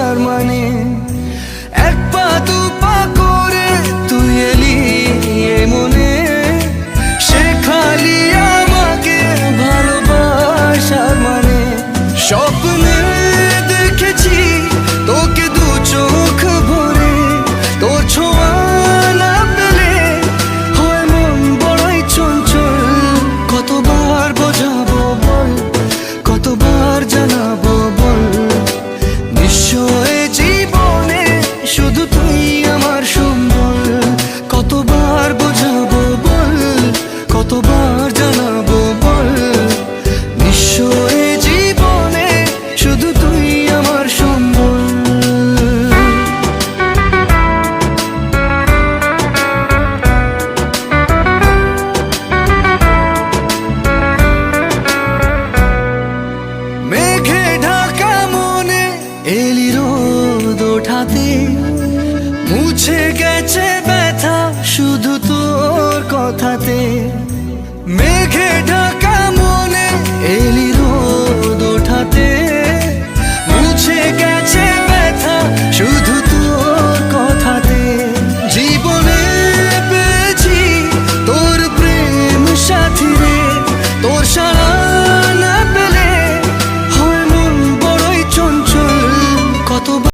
আসার মানে। এক পা দু পা করে তুই এলি এ মনে, শেখালি আমাকে ভালোবাসার মানে। স্বপ্নে দেখেছি তোকে দু চোখ ভরে, তোর ছোঁয়া না পেলে হয় মন বড়ই চঞ্চল। কতবার বোঝাবো বল, কতবার জানাবো বল, নিশ্চয় জীবনে শুধু তুই আমার সম্বল। কতবার বোঝাবো বল, কতবার জানাবো বল, নিশ্চয় জীবনে শুধু তুই আমার সম্বল। মেঘে ঢাকা মনে এলি রোদ ওঠাতে, মুছে